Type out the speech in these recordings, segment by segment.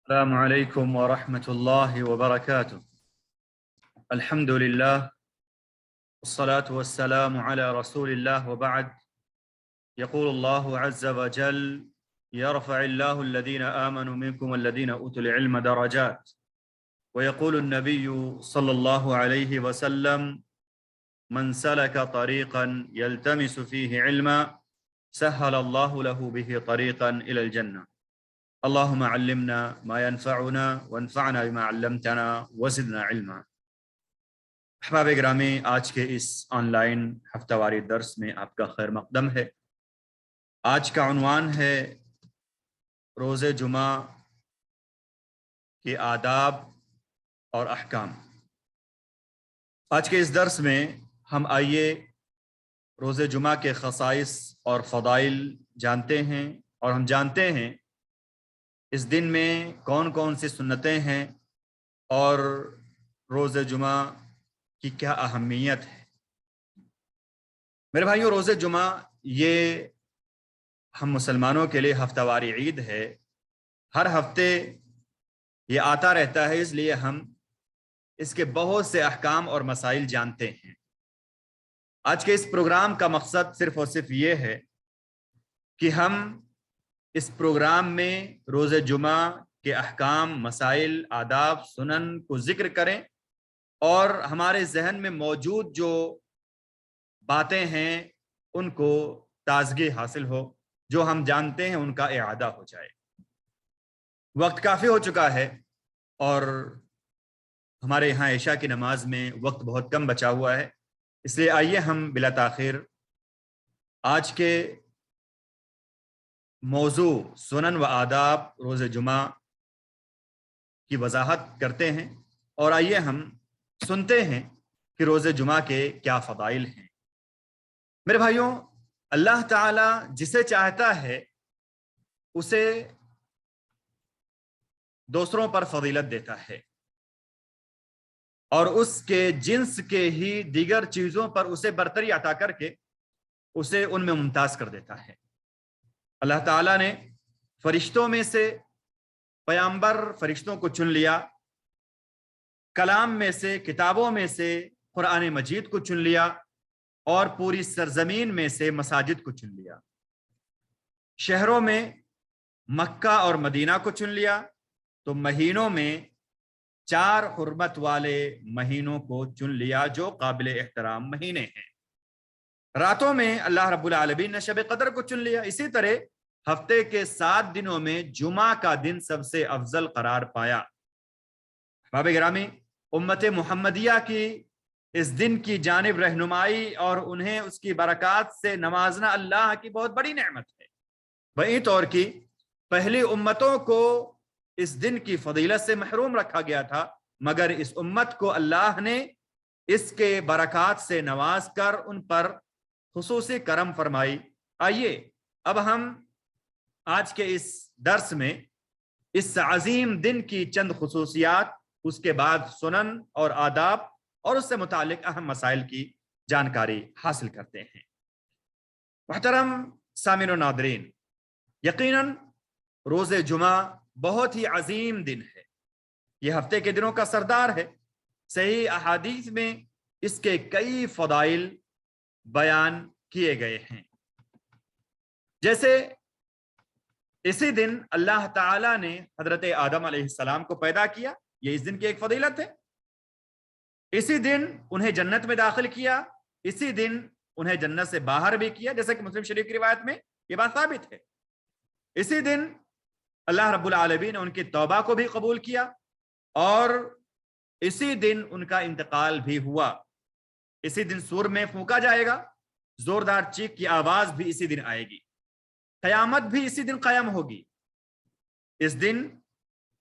السلام عليكم ورحمة الله وبركاته. الحمد لله والصلاة والسلام على رسول الله وبعد. يقول الله عز وجل: يرفع الله الذين آمنوا منكم والذين أوتوا العلم درجات. ويقول النبي صلى الله عليه وسلم: من سلك طريقا يلتمس فيه علما سهل الله له به طريقا إلى الجنة. اللهم علمنا ما ينفعنا وانفعنا بما علمتنا وزدنا علما. احباب گرامی، آج کے اس آن لائن ہفتہ واری درس میں آپ کا خیر مقدم ہے۔ آج کا عنوان ہے روز جمعہ کے آداب اور احکام۔ آج کے اس درس میں ہم آئیے روز جمعہ کے خصائص اور فضائل جانتے ہیں، اور ہم جانتے ہیں اس دن میں کون کون سی سنتیں ہیں اور روز جمعہ کی کیا اہمیت ہے۔ میرے بھائیوں، روز جمعہ یہ ہم مسلمانوں کے لیے ہفتہ واری عید ہے۔ ہر ہفتے یہ آتا رہتا ہے، اس لیے ہم اس کے بہت سے احکام اور مسائل جانتے ہیں۔ آج کے اس پروگرام کا مقصد صرف اور صرف یہ ہے کہ ہم اس پروگرام میں روز جمعہ کے احکام، مسائل، آداب، سنن کو ذکر کریں اور ہمارے ذہن میں موجود جو باتیں ہیں ان کو تازگی حاصل ہو، جو ہم جانتے ہیں ان کا اعادہ ہو جائے۔ وقت کافی ہو چکا ہے اور ہمارے یہاں عشاء کی نماز میں وقت بہت کم بچا ہوا ہے، اس لیے آئیے ہم بلا تاخیر آج کے موضوع سنن و آداب روز جمعہ کی وضاحت کرتے ہیں، اور آئیے ہم سنتے ہیں کہ روز جمعہ کے کیا فضائل ہیں۔ میرے بھائیوں، اللہ تعالی جسے چاہتا ہے اسے دوسروں پر فضیلت دیتا ہے، اور اس کے جنس کے ہی دیگر چیزوں پر اسے برتری عطا کر کے اسے ان میں ممتاز کر دیتا ہے۔ اللہ تعالیٰ نے فرشتوں میں سے پیامبر فرشتوں کو چن لیا، کلام میں سے، کتابوں میں سے قرآن مجید کو چن لیا، اور پوری سرزمین میں سے مساجد کو چن لیا۔ شہروں میں مکہ اور مدینہ کو چن لیا، تو مہینوں میں 4 حرمت والے مہینوں کو چن لیا جو قابل احترام مہینے ہیں۔ راتوں میں اللہ رب العالمین نے شب قدر کو چن لیا۔ اسی طرح ہفتے کے 7 دنوں میں جمعہ کا دن سب سے افضل قرار پایا۔ احباب گرامی، امت محمدیہ کی اس دن کی جانب رہنمائی اور انہیں اس کی برکات سے نوازنا اللہ کی بہت بڑی نعمت ہے۔ وہیں طور کی پہلی امتوں کو اس دن کی فضیلت سے محروم رکھا گیا تھا، مگر اس امت کو اللہ نے اس کے برکات سے نواز کر ان پر خصوصی کرم فرمائی۔ آئیے اب ہم آج کے اس درس میں اس عظیم دن کی چند خصوصیات، اس کے بعد سنن اور آداب اور اس سے متعلق اہم مسائل کی جانکاری حاصل کرتے ہیں۔ محترم سامعین و ناظرین، یقیناً روز جمعہ بہت ہی عظیم دن ہے، یہ ہفتے کے دنوں کا سردار ہے۔ صحیح احادیث میں اس کے کئی فضائل بیان کیے گئے ہیں، جیسے اسی دن اللہ تعالیٰ نے حضرت آدم علیہ السلام کو پیدا کیا، یہ اس دن کی ایک فضیلت ہے۔ اسی دن انہیں جنت میں داخل کیا، اسی دن انہیں جنت سے باہر بھی کیا، جیسا کہ مسلم شریف کی روایت میں یہ بات ثابت ہے۔ اسی دن اللہ رب العالمین نے ان کی توبہ کو بھی قبول کیا، اور اسی دن ان کا انتقال بھی ہوا۔ اسی دن سور میں پھونکا جائے گا، زوردار چیخ کی آواز بھی اسی دن آئے گی، قیامت بھی اسی دن قائم ہوگی۔ اس دن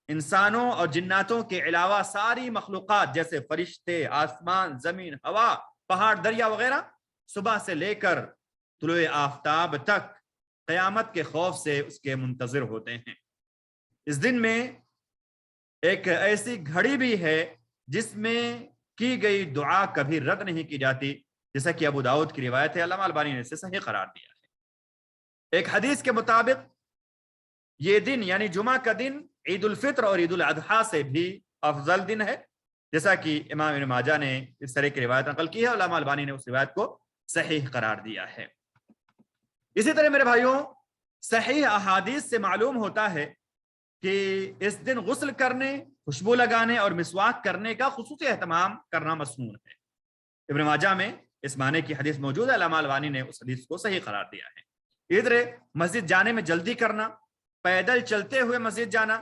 انسانوں اور جناتوں کے علاوہ ساری مخلوقات جیسے فرشتے، آسمان، زمین، ہوا، پہاڑ، دریا وغیرہ صبح سے لے کر طلوع آفتاب تک قیامت کے خوف سے اس کے منتظر ہوتے ہیں۔ اس دن میں ایک ایسی گھڑی بھی ہے جس میں کی گئی دعا کبھی رد نہیں کی جاتی، جیسا کہ ابو داؤد کی روایت ہے، علامہ البانی نے اسے صحیح قرار دیا ہے۔ ایک حدیث کے مطابق یہ دن یعنی جمعہ کا دن عید الفطر اور عید الاضحیٰ سے بھی افضل دن ہے، جیسا کہ امام ابن ماجہ نے اس طرح کی روایت نقل کی ہے، علامہ البانی نے اس روایت کو صحیح قرار دیا ہے۔ اسی طرح میرے بھائیوں، صحیح احادیث سے معلوم ہوتا ہے کہ اس دن غسل کرنے، خوشبو لگانے اور مسواک کرنے کا خصوصی اہتمام کرنا مسنون ہے۔ ابن ماجہ میں اس معنی کی حدیث موجود ہے، علامہ البانی نے اس حدیث کو صحیح قرار دیا ہے۔ ادھر مسجد جانے میں جلدی کرنا، پیدل چلتے ہوئے مسجد جانا،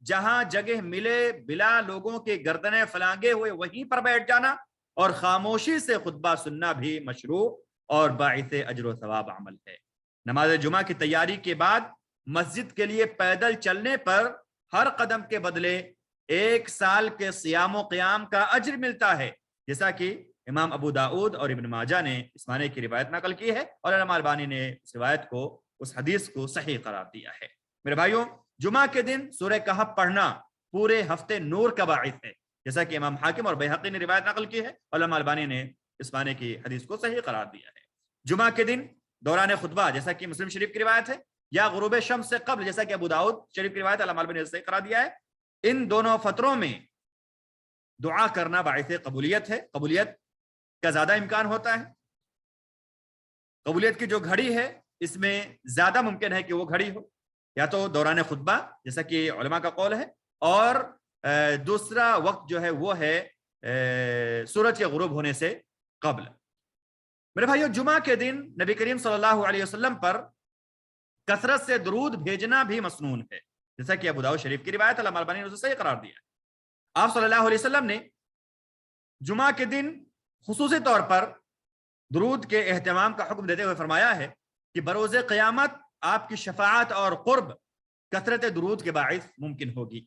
جہاں جگہ ملے بلا لوگوں کے گردنیں فلانگے ہوئے وہیں پر بیٹھ جانا اور خاموشی سے خطبہ سننا بھی مشروع اور باعث اجر و ثواب عمل ہے۔ نماز جمعہ کی تیاری کے بعد مسجد کے لیے پیدل چلنے پر ہر قدم کے بدلے 1 سال کے صیام و قیام کا اجر ملتا ہے، جیسا کہ امام ابو داؤد اور ابن ماجہ نے اس معنی کی روایت نقل کی ہے اور علامہ البانی نے اس روایت کو، اس حدیث کو صحیح قرار دیا ہے۔ میرے بھائیوں، جمعہ کے دن سورہ کہف پڑھنا پورے ہفتے نور کا باعث ہے، جیسا کہ امام حاکم اور بیہقی نے روایت نقل کی ہے، علامہ البانی نے اس معنی کی حدیث کو صحیح قرار دیا ہے۔ جمعہ کے دن دوران خطبہ، جیسا کہ مسلم شریف کی روایت ہے، یا غروب شمس سے قبل، جیسا کہ ابو داؤد شریف کی روایت علامہ البانی نے صحیح قرار دیا ہے، ان دونوں فتروں میں دعا کرنا باعث قبولیت ہے۔ قبولیت کا زیادہ امکان ہوتا ہے۔ قبولیت کی جو گھڑی ہے اس میں زیادہ ممکن ہے کہ وہ گھڑی ہو یا تو دوران خطبہ، جیسا کہ علماء کا قول ہے، اور دوسرا وقت جو ہے وہ ہے سورج کے غروب ہونے سے قبل۔ میرے بھائیو، جمعہ کے دن نبی کریم صلی اللہ علیہ وسلم پر کثرت سے درود بھیجنا بھی مسنون ہے، جیسا کہ ابو داؤد شریف کی روایت علامہ البانی نے اسے صحیح قرار دیا ہے۔ آپ صلی اللہ علیہ وسلم نے جمعہ کے دن خصوصی طور پر درود کے اہتمام کا حکم دیتے ہوئے فرمایا ہے کہ بروز قیامت آپ کی شفاعت اور قرب کثرت درود کے باعث ممکن ہوگی،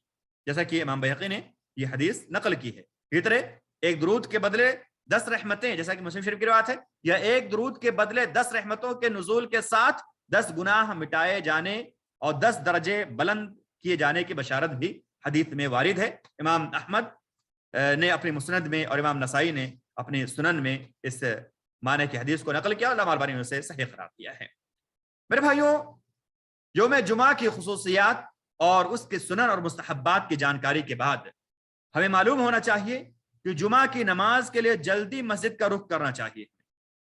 جیسا کہ امام بیہقی نے یہ حدیث نقل کی ہے۔ اسی طرح ایک درود کے بدلے 10 رحمتیں، جیسا کہ مسلم شریف کی روایت ہے، یا ایک درود کے بدلے 10 رحمتوں کے نزول کے ساتھ 10 گناہ مٹائے جانے اور 10 درجے بلند کیے جانے کی بشارت بھی حدیث میں وارد ہے۔ امام احمد نے اپنی مسند میں اور امام نسائی نے اپنی سنن میں اس معنی کی حدیث کو نقل کیا اور علامہ البانی نے اسے صحیح قرار دیا ہے۔ میرے بھائیوں، یوم جمعہ کی خصوصیات اور اس کے سنن اور مستحبات کی جانکاری کے بعد ہمیں معلوم ہونا چاہیے کہ جمعہ کی نماز کے لیے جلدی مسجد کا رخ کرنا چاہیے۔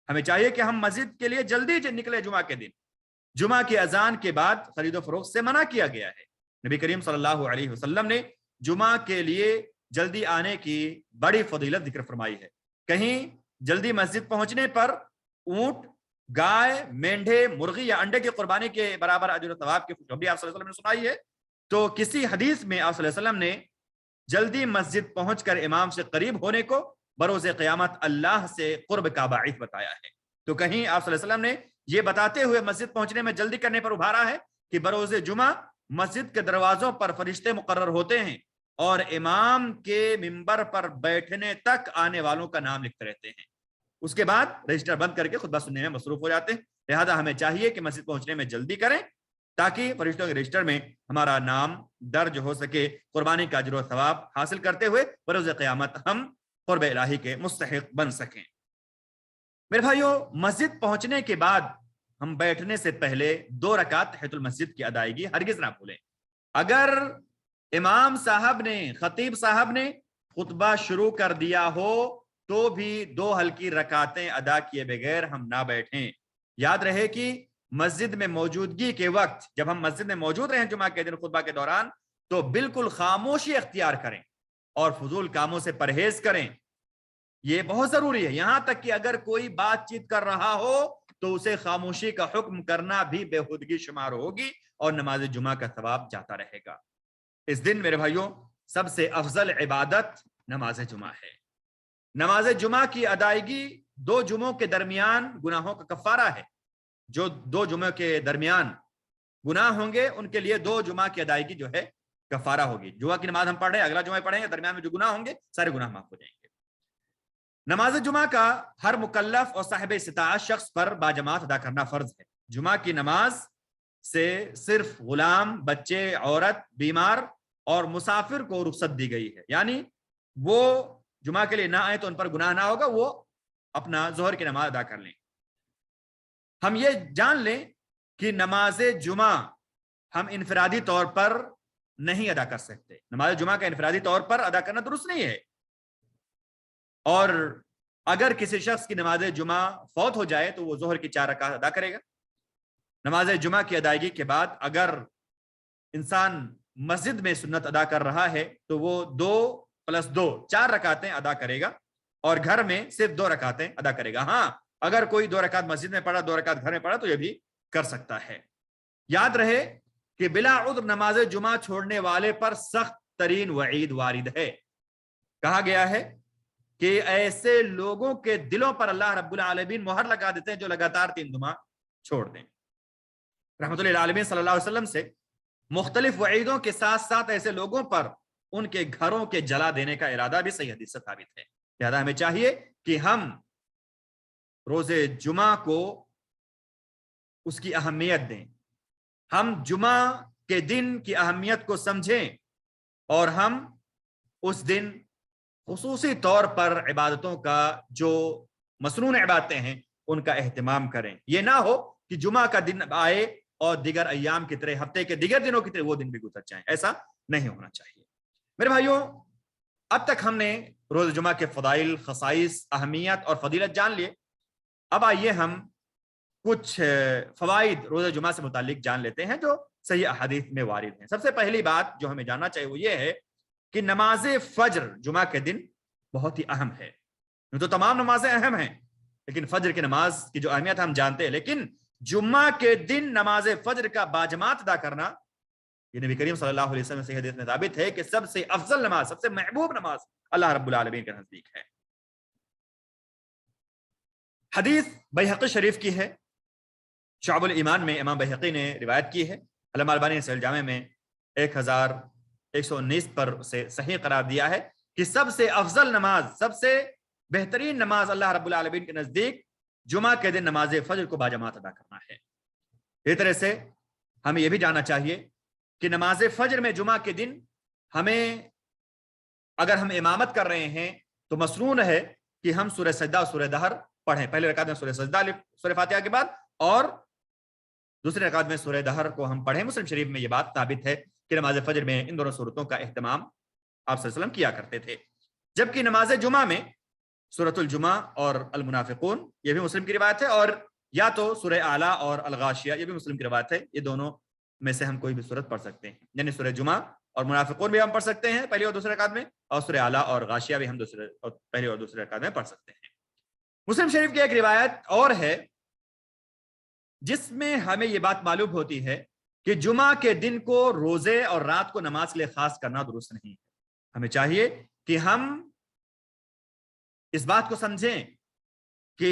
ہمیں چاہیے کہ ہم مسجد کے لیے جلدی نکلے۔ جمعہ کے دن جمعہ کی اذان کے بعد خرید و فروخت سے منع کیا گیا ہے۔ نبی کریم صلی اللہ علیہ وسلم نے جمعہ کے لیے جلدی آنے کی بڑی فضیلت ذکر فرمائی ہے۔ کہیں جلدی مسجد پہنچنے پر اونٹ، گائے، مینڈھے، مرغی یا انڈے کی قربانی کے برابر اجر و ثواب کی خوشخبری آپ صلی اللہ علیہ وسلم نے سنائی ہے۔ تو کسی حدیث میں آپ صلی اللہ علیہ وسلم نے جلدی مسجد پہنچ کر امام سے قریب ہونے کو بروز قیامت اللہ سے قرب کا باعث بتایا ہے۔ تو کہیں آپ صلی اللہ علیہ وسلم نے یہ بتاتے ہوئے مسجد پہنچنے میں جلدی کرنے پر ابھارا ہے کہ بروز جمعہ مسجد کے دروازوں پر فرشتے مقرر ہوتے ہیں اور امام کے منبر پر بیٹھنے تک آنے والوں کا نام لکھتے رہتے ہیں، اس کے بعد رجسٹر بند کر کے خطبہ سننے میں مصروف ہو جاتے ہیں۔ لہذا ہمیں چاہیے کہ مسجد پہنچنے میں جلدی کریں تاکہ فرشتوں کے رجسٹر میں ہمارا نام درج ہو سکے، قربانی کا اجر و ثواب حاصل کرتے ہوئے بروز قیامت ہم قرب الہی کے مستحق بن سکیں۔ میرے بھائیو، مسجد پہنچنے کے بعد ہم بیٹھنے سے پہلے 2 رکعت تحیۃ المسجد کی ادائیگی ہرگز نہ بھولیں۔ اگر امام صاحب نے، خطیب صاحب نے خطبہ شروع کر دیا ہو تو بھی 2 ہلکی رکعتیں ادا کیے بغیر ہم نہ بیٹھیں۔ یاد رہے کہ مسجد میں موجودگی کے وقت، جب ہم مسجد میں موجود رہیں جمعہ کے دن خطبہ کے دوران، تو بالکل خاموشی اختیار کریں اور فضول کاموں سے پرہیز کریں۔ یہ بہت ضروری ہے، یہاں تک کہ اگر کوئی بات چیت کر رہا ہو تو اسے خاموشی کا حکم کرنا بھی بےہودگی شمار ہوگی اور نماز جمعہ کا ثواب جاتا رہے گا۔ اس دن میرے بھائیوں سب سے افضل عبادت نماز جمعہ ہے۔ نماز جمعہ کی ادائیگی 2 جمعوں کے درمیان گناہوں کا کفارہ ہے۔ جو 2 جمعوں کے درمیان گناہ ہوں گے ان کے لیے 2 جمعہ کی ادائیگی جو ہے کفارہ ہوگی۔ جمعہ کی نماز ہم پڑھ رہے ہیں، اگلا جمعہ پڑھیں گے، درمیان میں جو گناہ ہوں گے سارے گناہ معاف ہو جائیں گے۔ نماز جمعہ کا ہر مکلف اور صاحب استطاعت شخص پر باجماعت ادا کرنا فرض ہے۔ جمعہ کی نماز سے صرف غلام، بچے، عورت، بیمار اور مسافر کو رخصت دی گئی ہے، یعنی وہ جمعہ کے لیے نہ آئے تو ان پر گناہ نہ ہوگا، وہ اپنا ظہر کی نماز ادا کر لیں۔ ہم یہ جان لیں کہ نماز جمعہ ہم انفرادی طور پر نہیں ادا کر سکتے. نماز جمعہ کا انفرادی طور پر ادا کرنا درست نہیں ہے. اور اگر کسی شخص کی نماز جمعہ فوت ہو جائے تو وہ ظہر کی 4 رکعت ادا کرے گا. نماز جمعہ کی ادائیگی کے بعد اگر انسان مسجد میں سنت ادا کر رہا ہے تو وہ 2+2 4 رکعتیں ادا کرے گا اور گھر میں صرف 2 رکعتیں ادا کرے گا. ہاں اگر کوئی 2 رکعت مسجد میں پڑھا 2 رکعت گھر میں پڑھا تو یہ بھی کر سکتا ہے. یاد رہے کہ بلا عذر نماز جمعہ چھوڑنے والے پر سخت ترین وعید وارد ہے. کہا گیا ہے کہ ایسے لوگوں کے دلوں پر اللہ رب العالمین مہر لگا دیتے ہیں جو لگاتار 3 جمعہ چھوڑ دیں. رحمت اللہ عالمین صلی اللہ علیہ وسلم سے مختلف وعیدوں کے ساتھ ساتھ ایسے لوگوں پر ان کے گھروں کے جلا دینے کا ارادہ بھی صحیح حدیث سے ثابت ہے. لہذا ہمیں چاہیے کہ ہم روز جمعہ کو اس کی اہمیت دیں, ہم جمعہ کے دن کی اہمیت کو سمجھیں اور ہم اس دن خصوصی طور پر عبادتوں کا جو مسنون عبادتیں ہیں ان کا اہتمام کریں. یہ نہ ہو کہ جمعہ کا دن آئے اور دیگر ایام کی طرح ہفتے کے دیگر دنوں کی طرح وہ دن بھی گزر جائیں. ایسا نہیں ہونا چاہیے. میرے بھائیوں, اب تک ہم نے روز جمعہ کے فضائل, خصائص, اہمیت اور فضیلت جان لیے. اب آئیے ہم کچھ فوائد روز جمعہ سے متعلق جان لیتے ہیں جو صحیح احادیث میں وارد ہیں. سب سے پہلی بات جو ہمیں جاننا چاہیے وہ یہ ہے کہ نماز فجر جمعہ کے دن بہت ہی اہم ہے. تو تمام نمازیں اہم ہیں لیکن فجر کی نماز کی جو اہمیت ہم جانتے ہیں, لیکن جمعہ کے دن نماز فجر کا باجماعت ادا کرنا یہ نبی کریم صلی اللہ علیہ وسلم سے حدیث میں ثابت ہے کہ سب سے افضل نماز, سب سے محبوب نماز اللہ رب العالمین کے نزدیک ہے. حدیث بیہقی شریف کی ہے, شعب الایمان میں امام بیہقی نے روایت کی ہے. علامہ البانی نے صحیح الجامع میں 1119 پر اسے صحیح قرار دیا ہے کہ سب سے افضل نماز, سب سے بہترین نماز اللہ رب العالمین کے نزدیک جمعہ کے دن نماز فجر کو باجماعت ادا کرنا ہے. اس طرح سے ہمیں یہ بھی جاننا چاہیے کہ نماز فجر میں جمعہ کے دن ہمیں اگر ہم امامت کر رہے ہیں تو مسنون ہے کہ ہم سورہ سجدہ اور سورہ دہر پڑھیں. پہلے رکعت میں سورہ سجدہ سورہ فاتحہ کے بعد اور دوسرے رکعت میں سورہ دہر کو ہم پڑھیں. مسلم شریف میں یہ بات ثابت ہے کہ نماز فجر میں ان دونوں صورتوں کا اہتمام آپ صلی اللہ علیہ وسلم کیا کرتے تھے. جبکہ نماز جمعہ میں سورۃ الجمعہ اور المنافقون یہ بھی مسلم کی روایت ہے, اور یا تو سورہ اعلیٰ اور الغاشیہ یہ بھی مسلم کی روایت ہے. یہ دونوں میں سے ہم کوئی بھی سورت پڑھ سکتے ہیں, یعنی سورہ جمعہ اور منافقون بھی ہم پڑھ سکتے ہیں پہلی اور دوسرے رکعت میں, اور سورہ اعلیٰ اور غاشیہ بھی ہم پہلی اور دوسرے رکعت میں پڑھ سکتے ہیں. مسلم شریف کی ایک روایت اور ہے جس میں ہمیں یہ بات معلوم ہوتی ہے کہ جمعہ کے دن کو روزے اور رات کو نماز کے لیے خاص کرنا درست نہیں ہے. ہمیں چاہیے کہ ہم اس بات کو سمجھیں کہ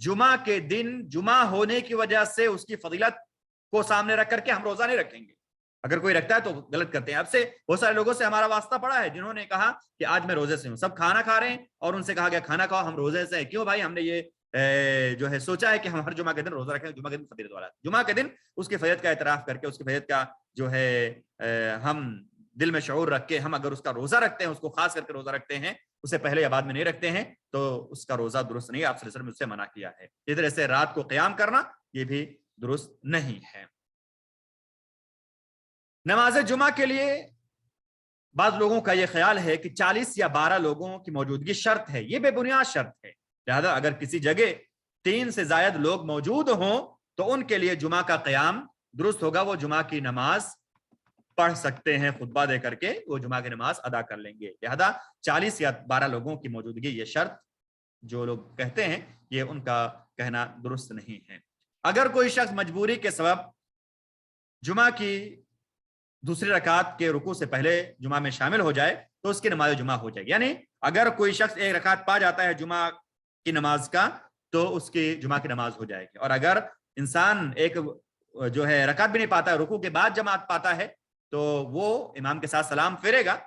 جمعہ کے دن جمعہ ہونے کی وجہ سے اس کی فضیلت کو سامنے رکھ کر کے ہم روزہ نہیں رکھیں گے. اگر کوئی رکھتا ہے تو غلط کرتے ہیں. اب سے بہت سارے لوگوں سے ہمارا واسطہ پڑا ہے جنہوں نے کہا کہ آج میں روزے سے ہوں, سب کھانا کھا رہے ہیں اور ان سے کہا گیا کھانا کھاؤ, ہم روزے سے ہیں. کیوں بھائی؟ ہم نے یہ جو ہے سوچا ہے کہ ہم ہر جمعہ کے دن روزہ رکھیں. جمعہ کے دن فضیلت والا, جمعہ کے دن اس کی فضیلت کا اعتراف کر کے, اس کی فضیلت کا جو ہے ہم دل میں شعور رکھ کے ہم اگر اس کا روزہ رکھتے ہیں, اس کو خاص کر کے روزہ رکھتے ہیں, اسے پہلے یا بعد میں نہیں رکھتے ہیں تو اس کا روزہ درست نہیں. آپ صلی اللہ علیہ وسلم نے اس سے منع کیا ہے. اس طرح سے رات کو قیام کرنا یہ بھی درست نہیں ہے. نماز جمعہ کے لیے بعض لوگوں کا یہ خیال ہے کہ 40 یا 12 لوگوں کی موجودگی شرط ہے. یہ بے بنیاد شرط ہے. لہذا اگر کسی جگہ 3 سے زائد لوگ موجود ہوں تو ان کے لیے جمعہ کا قیام درست ہوگا. وہ جمعہ کی نماز پڑھ سکتے ہیں, خطبہ دے کر کے وہ جمعہ کی نماز ادا کر لیں گے. لہذا 40 یا 12 لوگوں کی موجودگی یہ شرط جو لوگ کہتے ہیں یہ ان کا کہنا درست نہیں ہے. اگر کوئی شخص مجبوری کے سبب جمعہ کی دوسری رکعت کے رکوع سے پہلے جمعہ میں شامل ہو جائے تو اس کی نماز جمعہ ہو جائے گی. یعنی اگر کوئی شخص ایک رکعت پا جاتا ہے جمعہ کی نماز کا تو اس کی جمعہ کی نماز ہو جائے گی. اور اگر انسان ایک جو ہے رکعت بھی نہیں پاتا ہے, رکوع کے بعد جماعت پاتا ہے, تو وہ امام کے ساتھ سلام پھیرے گا,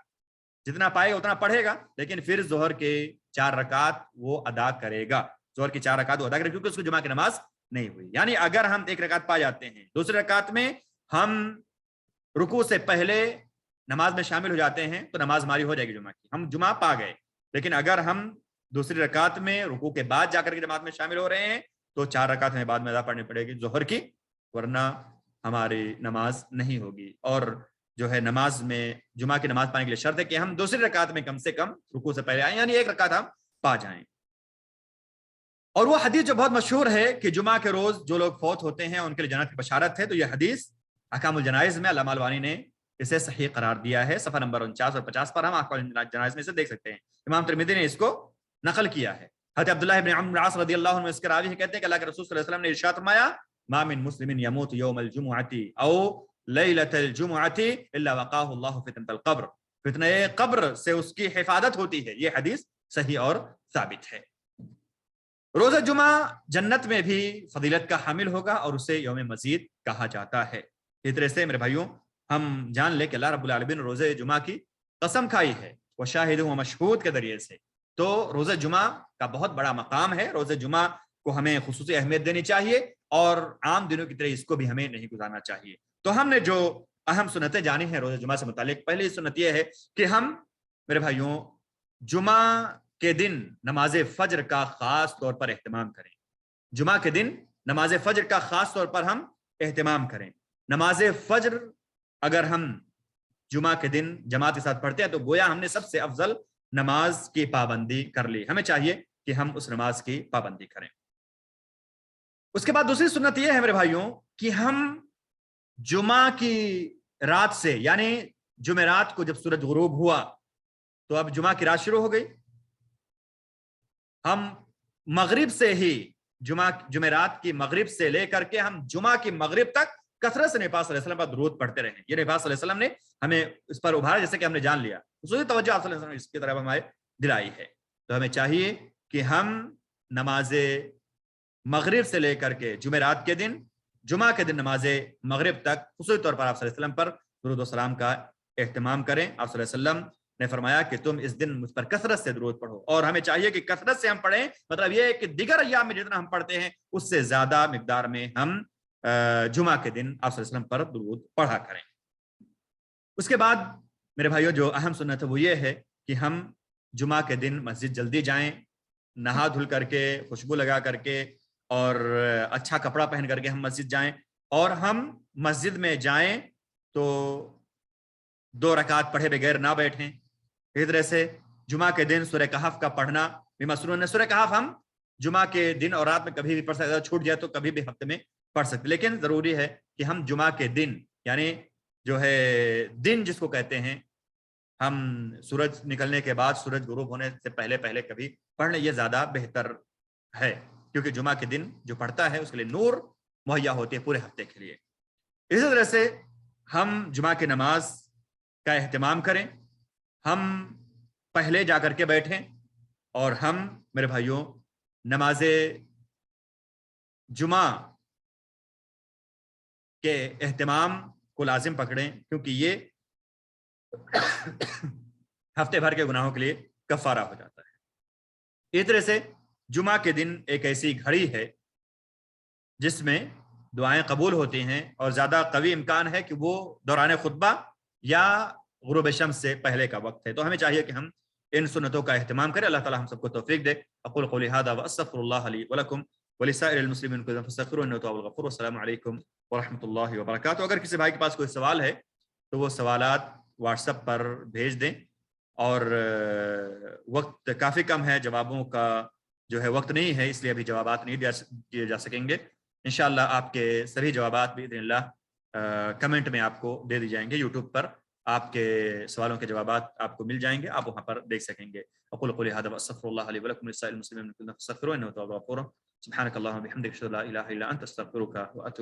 جتنا پائے گا اتنا پڑھے گا, لیکن پھر ظہر کے 4 رکعت وہ ادا کرے گا. ظہر کی 4 رکعت وہ ادا کرے گا کیونکہ اس کو جمعہ کی نماز نہیں ہوئی. یعنی اگر ہم ایک رکعت پا جاتے ہیں, دوسری رکعت میں ہم رکوع سے پہلے نماز میں شامل ہو جاتے ہیں تو نماز ہماری ہو جائے گی جمعہ کی, ہم جمعہ پا گئے. لیکن اگر ہم دوسری رکعت میں رکوع کے بعد جا کر کے جماعت میں شامل ہو رہے ہیں تو 4 رکعت ہمیں بعد میں ادا پڑھنی پڑے گی ظہر کی, ورنہ ہماری نماز نہیں ہوگی. اور جو ہے نماز میں جمعہ کی نماز پانے کے لیے شرط ہے کہ ہم دوسری رکعت میں کم سے کم رکوع سے پہلے آئیں، یعنی ایک رکعت ہم پا جائیں۔ اور وہ حدیث جو بہت مشہور ہے کہ جمعہ کے روز جو لوگ فوت ہوتے ہیں ان کے لیے جنت کی بشارت ہے، تو یہ حدیث احکام الجنائز میں علامہ البانی نے اسے صحیح قرار دیا ہے، صفحہ نمبر 49 اور 50 پر ہم احکام الجنائز میں سے دیکھ سکتے ہیں، امام ترمذی نے اس کو نقل کیا ہے۔ حضرت عبداللہ ابن عمرو بن العاص رضی اللہ عنہ اس کے راوی کہتے ہیں کہ اللہ کے رسول صلی اللہ علیہ وسلم نے ارشاد فرمایا ما من مسلم يموت يوم الجمعة او لیلۃ الجمعة الا وقاه اللہ فتنة القبر، فتنہ قبر سے اس کی حفاظت ہوتی ہے، یہ حدیث صحیح اور ثابت ہے۔ روزہ جمعہ جنت میں بھی فضیلت کا حامل ہوگا اور اسے یوم مزید کہا جاتا ہے۔ اس طرح سے میرے بھائیوں ہم جان لیں کہ اللہ رب العالمین نے روزہ جمعہ کی قسم کھائی ہے وہ شاہد و مشہود کے ذریعے سے، تو روزہ جمعہ کا بہت بڑا مقام ہے، روزہ جمعہ کو ہمیں خصوصی اہمیت دینی چاہیے اور عام دنوں کی طرح اس کو بھی ہمیں نہیں گزارنا چاہیے۔ تو ہم نے جو اہم سنتیں جانی ہیں روزہ جمعہ سے متعلق، پہلی سنت یہ ہے کہ ہم میرے بھائیوں جمعہ کے دن نماز فجر کا خاص طور پر اہتمام کریں، جمعہ کے دن نماز فجر کا خاص طور پر ہم اہتمام کریں۔ نماز فجر اگر ہم جمعہ کے دن جماعت کے ساتھ پڑھتے ہیں تو گویا ہم نے سب سے افضل نماز کی پابندی کر لی، ہمیں چاہیے کہ ہم اس نماز کی پابندی کریں۔ اس کے بعد دوسری سنت یہ ہے میرے بھائیوں کہ ہم جمعہ کی رات سے، یعنی جمعرات کو جب سورج غروب ہوا تو اب جمعہ کی رات شروع ہو گئی، ہم مغرب سے ہی جمعرات کی مغرب سے لے کر کے ہم جمعہ کی مغرب تک کثرت سے نبی پاک صلی اللہ علیہ وسلم پر درود پڑھتے رہیں، یہ نبی پاک صلی اللہ علیہ وسلم نے ہمیں اس پر ابھارا، جیسے کہ ہم نے جان لیا، خصوصی توجہ آپ صلی اللہ علیہ وسلم نے اس کی طرف ہمیں دلائی ہے۔ تو ہمیں چاہیے کہ ہم نماز مغرب سے لے کر کے جمعرات کے دن، جمعہ کے دن نماز مغرب تک خصوصی طور پر آپ صلی اللہ علیہ وسلم پر درود و سلام کا اہتمام کریں۔ آپ صلی اللہ علیہ وسلم نے فرمایا کہ تم اس دن مجھ پر کثرت سے درود پڑھو، اور ہمیں چاہیے کہ کثرت سے ہم پڑھیں، مطلب یہ ہے کہ دیگر ایام میں جتنا ہم پڑھتے ہیں اس سے زیادہ مقدار میں ہم جمعہ کے دن آپ صلی اللہ علیہ وسلم پر درود پڑھا کریں۔ اس کے بعد میرے بھائیوں جو اہم سنت ہے وہ یہ ہے کہ ہم جمعہ کے دن مسجد جلدی جائیں، نہا دھل کر کے، خوشبو لگا کر کے اور اچھا کپڑا پہن کر کے ہم مسجد جائیں، اور ہم مسجد میں جائیں تو 2 رکعت پڑھے بغیر نہ بیٹھیں۔ اس طرح سے جمعہ کے دن سورہ کہف کا پڑھنا بھی مسنون ہے۔ سورہ کہف ہم جمعہ کے دن اور رات میں کبھی بھی پڑھ سکتے، چھوٹ جائے تو کبھی بھی ہفتے میں پڑھ سکتے، لیکن ضروری ہے کہ ہم جمعہ کے دن، یعنی جو ہے دن جس کو کہتے ہیں، ہم سورج نکلنے کے بعد، سورج غروب ہونے سے پہلے پہلے کبھی پڑھ لیں، یہ زیادہ بہتر ہے، کیونکہ جمعہ کے دن جو پڑھتا ہے اس کے لیے نور مہیا ہوتی ہے پورے ہفتے کے لیے۔ اسی طرح سے ہم جمعہ کی نماز کا اہتمام کریں، ہم پہلے جا کر کے بیٹھیں، اور ہم میرے بھائیوں نماز جمعہ کے اہتمام کو لازم پکڑیں، کیونکہ یہ ہفتے بھر کے گناہوں کے لیے کفارہ ہو جاتا ہے۔ اس طرح سے جمعہ کے دن ایک ایسی گھڑی ہے جس میں دعائیں قبول ہوتی ہیں، اور زیادہ قوی امکان ہے کہ وہ دوران خطبہ یا غروب شمس سے پہلے کا وقت ہے، تو ہمیں چاہیے کہ ہم ان سنتوں کا اہتمام کریں۔ اللہ تعالی ہم سب کو توفیق دے۔ اقول قولی ھذا واستغفر اللہ لی ولکم ولسائر المسلمین فاستغفروہ انہ تواب الغفور۔ والسلام علیکم ورحمۃ اللہ وبرکاتہ۔ اگر کسی بھائی کے پاس کوئی سوال ہے تو وہ سوالات واٹس ایپ پر بھیج دیں، اور وقت کافی کم ہے، جوابوں کا جو ہے وقت نہیں ہے، اس لیے ابھی جوابات نہیں دیے جا سکیں گے۔ انشاءاللہ آپ کے سبھی جوابات باذن اللہ کمنٹ میں آپ کو دے دی جائیں گے، یوٹیوب پر آپ کے سوالوں کے جوابات آپ کو مل جائیں گے، آپ وہاں پر دیکھ سکیں گے۔ اقول قولی ھذا واستغفر اللہ لی ولکم ولسائر المسلمین فاستغفروہ انہ تواب الغفور۔ سبحانک اللہم وبحمدک اشہد ان لا الہ الا انت استغفرک واتوب